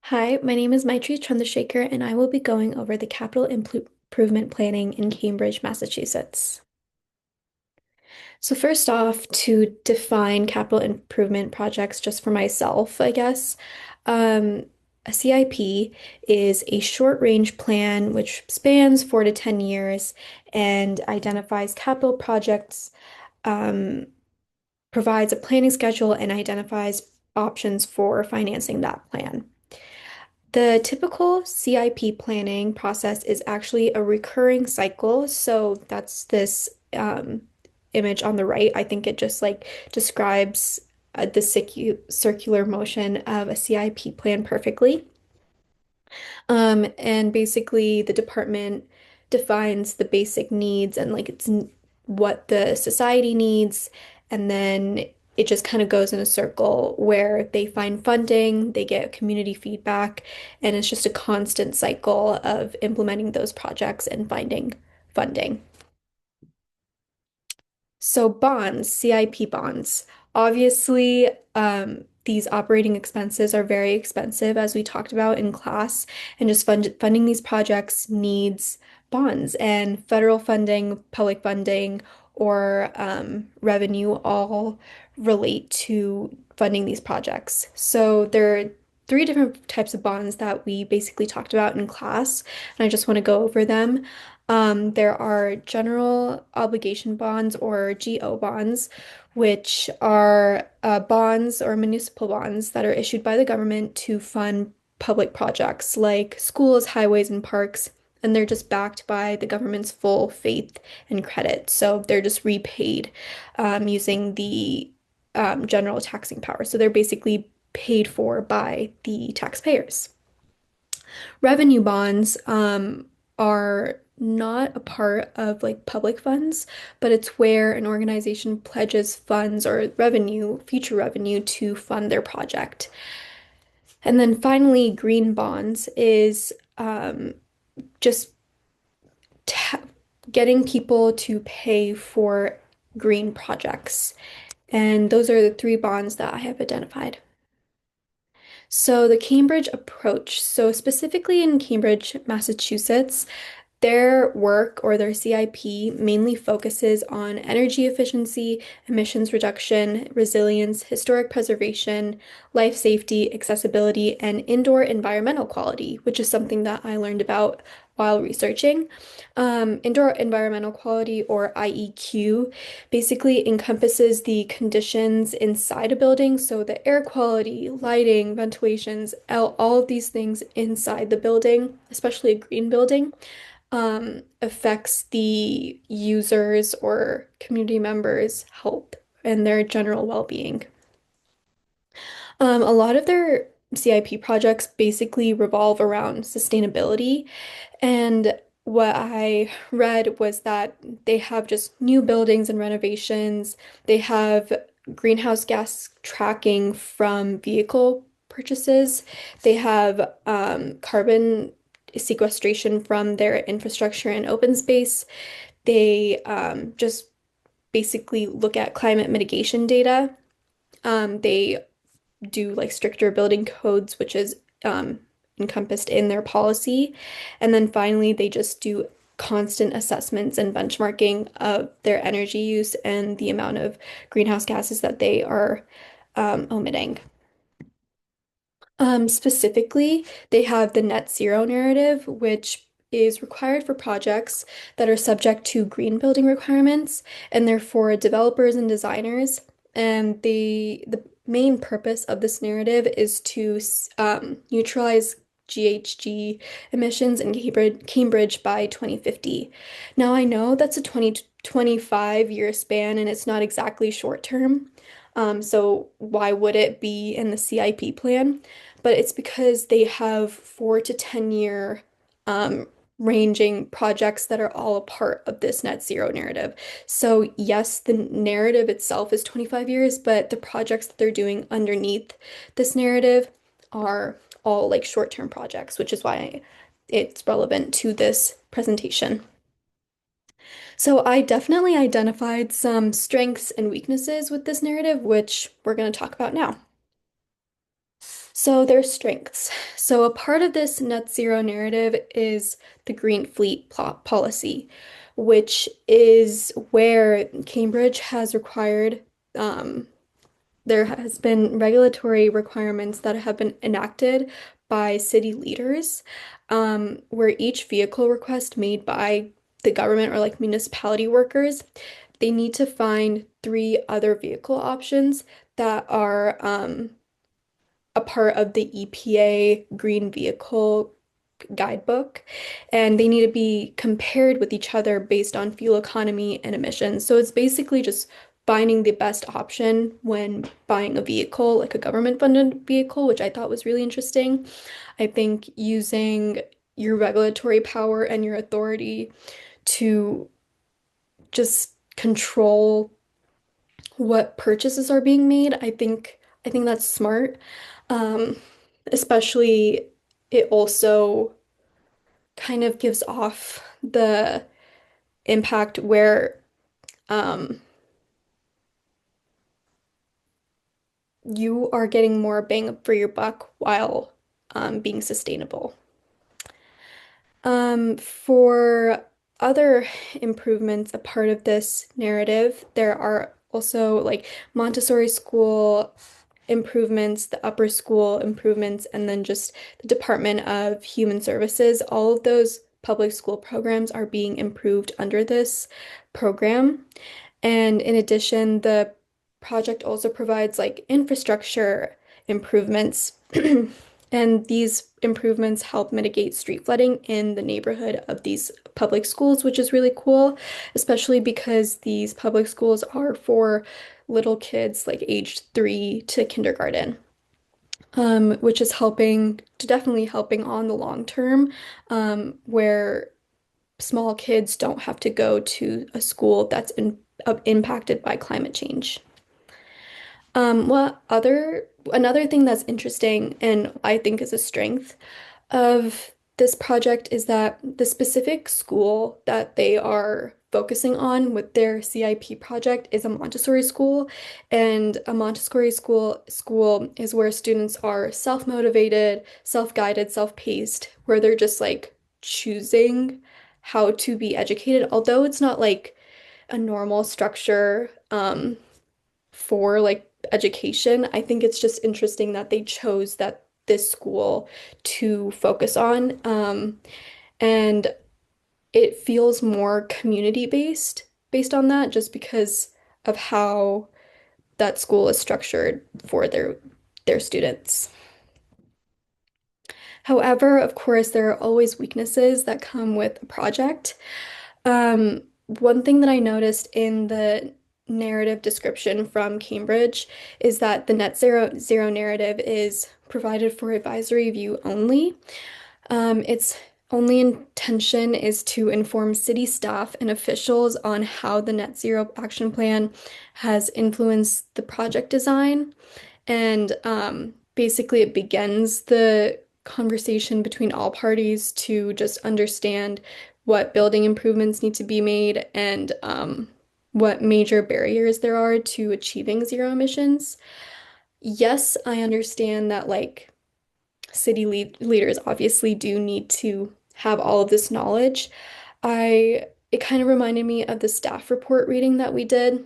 Hi, my name is Maitri Chandrasekhar, and I will be going over the improvement planning in Cambridge, Massachusetts. So first off, to define capital improvement projects just for myself, I guess, um, a CIP is a short-range plan which spans 4 to 10 years and identifies capital projects, um, provides a planning schedule, and identifies options for financing that plan. The typical CIP planning process is actually a recurring cycle. So that's this image on the right. I think it just like describes the circular motion of a CIP plan perfectly. And basically, the department defines the basic needs and like what the society needs, and then it just kind of goes in a circle where they find funding, they get community feedback, and it's just a constant cycle of implementing those projects and finding funding. So bonds, CIP bonds. Obviously, these operating expenses are very expensive, as we talked about in class, and just funding these projects needs bonds and federal funding, public funding, or revenue all relate to funding these projects. So there are three different types of bonds that we basically talked about in class, and I just want to go over them. There are general obligation bonds or GO bonds, which are bonds or municipal bonds that are issued by the government to fund public projects like schools, highways, and parks. And they're just backed by the government's full faith and credit. So they're just repaid using the general taxing power. So they're basically paid for by the taxpayers. Revenue bonds are not a part of like public funds, but it's where an organization pledges funds or revenue, future revenue to fund their project. And then finally, green bonds is just ta getting people to pay for green projects. And those are the three bonds that I have identified. So the Cambridge approach, so specifically in Cambridge, Massachusetts, their work or their CIP mainly focuses on energy efficiency, emissions reduction, resilience, historic preservation, life safety, accessibility, and indoor environmental quality, which is something that I learned about while researching. Indoor environmental quality, or IEQ, basically encompasses the conditions inside a building, so the air quality, lighting, ventilations, all of these things inside the building, especially a green building affects the users or community members' health and their general well-being. A lot of their CIP projects basically revolve around sustainability, and what I read was that they have just new buildings and renovations. They have greenhouse gas tracking from vehicle purchases. They have carbon sequestration from their infrastructure and open space. They just basically look at climate mitigation data. They do like stricter building codes, which is encompassed in their policy. And then finally, they just do constant assessments and benchmarking of their energy use and the amount of greenhouse gases that they are omitting. Specifically, they have the net zero narrative, which is required for projects that are subject to green building requirements, and therefore developers and designers. And the main purpose of this narrative is to neutralize GHG emissions in Cambridge by 2050. Now, I know that's a 2025 year span, and it's not exactly short term. So why would it be in the CIP plan? But it's because they have 4 to 10 year um, ranging projects that are all a part of this net zero narrative. So yes, the narrative itself is 25 years, but the projects that they're doing underneath this narrative are all like short-term projects, which is why it's relevant to this presentation. So I definitely identified some strengths and weaknesses with this narrative, which we're going to talk about now. So their strengths. So a part of this net zero narrative is the Green Fleet policy, which is where Cambridge has required, um, there has been regulatory requirements that have been enacted by city leaders, where each vehicle request made by the government or like municipality workers, they need to find three other vehicle options that are a part of the EPA Green Vehicle Guidebook, and they need to be compared with each other based on fuel economy and emissions. So it's basically just finding the best option when buying a vehicle, like a government-funded vehicle, which I thought was really interesting. I think using your regulatory power and your authority to just control what purchases are being made, I think that's smart. Um, Especially it also kind of gives off the impact where um, you are getting more bang for your buck while being sustainable. For other improvements, a part of this narrative, there are also like Montessori school improvements, the upper school improvements, and then just the Department of Human Services. All of those public school programs are being improved under this program. And in addition, the project also provides like infrastructure improvements. And these improvements help mitigate street flooding in the neighborhood of these public schools, which is really cool, especially because these public schools are for little kids like age 3 to kindergarten, which is definitely helping on the long term, where small kids don't have to go to a school that's impacted by climate change. Another thing that's interesting and I think is a strength of this project is that the specific school that they are focusing on with their CIP project is a Montessori school, and a Montessori school is where students are self-motivated, self-guided, self-paced, where they're just like choosing how to be educated, although it's not like a normal structure for like education. I think it's just interesting that they chose this school to focus on. And it feels more community based on that, just because of how that school is structured for their students. However, of course, there are always weaknesses that come with a project. One thing that I noticed in the narrative description from Cambridge is that the net zero narrative is provided for advisory view only. Its only intention is to inform city staff and officials on how the net zero action plan has influenced the project design. And basically, it begins the conversation between all parties to just understand what building improvements need to be made and what major barriers there are to achieving zero emissions. Yes, I understand that like leaders obviously do need to have all of this knowledge. It kind of reminded me of the staff report reading that we did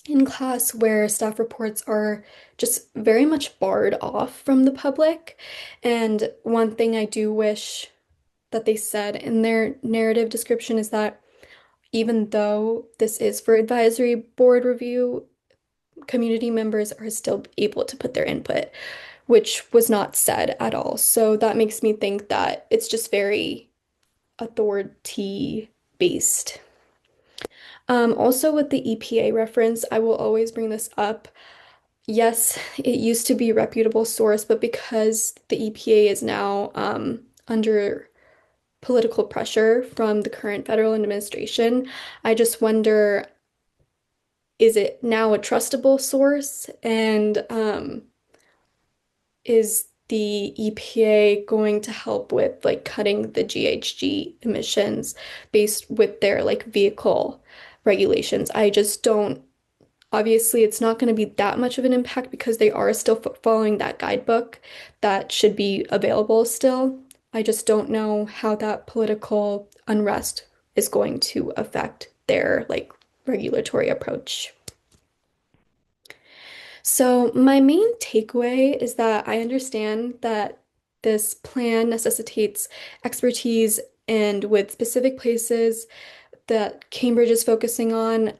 in class where staff reports are just very much barred off from the public. And one thing I do wish that they said in their narrative description is that even though this is for advisory board review, community members are still able to put their input, which was not said at all. So that makes me think that it's just very authority based. Also, with the EPA reference, I will always bring this up. Yes, it used to be a reputable source, but because the EPA is now under political pressure from the current federal administration, I just wonder, is it now a trustable source? And is the EPA going to help with like cutting the GHG emissions based with their like vehicle regulations? I just don't Obviously, it's not going to be that much of an impact because they are still following that guidebook that should be available still. I just don't know how that political unrest is going to affect their like regulatory approach. So, my main takeaway is that I understand that this plan necessitates expertise and with specific places that Cambridge is focusing on,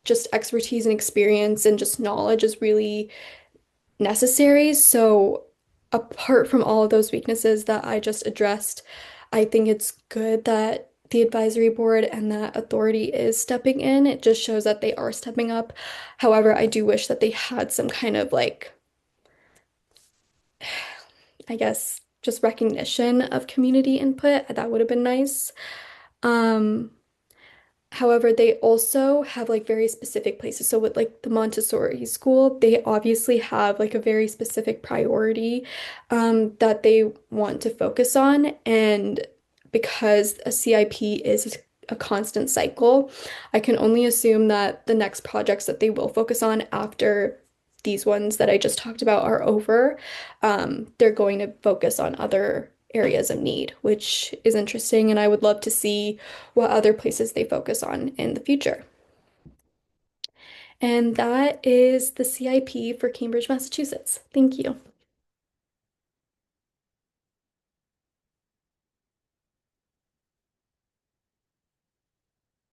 just expertise and experience and just knowledge is really necessary. So, apart from all of those weaknesses that I just addressed, I think it's good that the advisory board and that authority is stepping in. It just shows that they are stepping up. However, I do wish that they had some kind of like, I guess, just recognition of community input. That would have been nice. Um, However, they also have like very specific places. So with like the Montessori school, they obviously have like a very specific priority that they want to focus on. And because a CIP is a constant cycle, I can only assume that the next projects that they will focus on after these ones that I just talked about are over, they're going to focus on other areas of need, which is interesting. And I would love to see what other places they focus on in the future. And that is the CIP for Cambridge, Massachusetts. Thank you.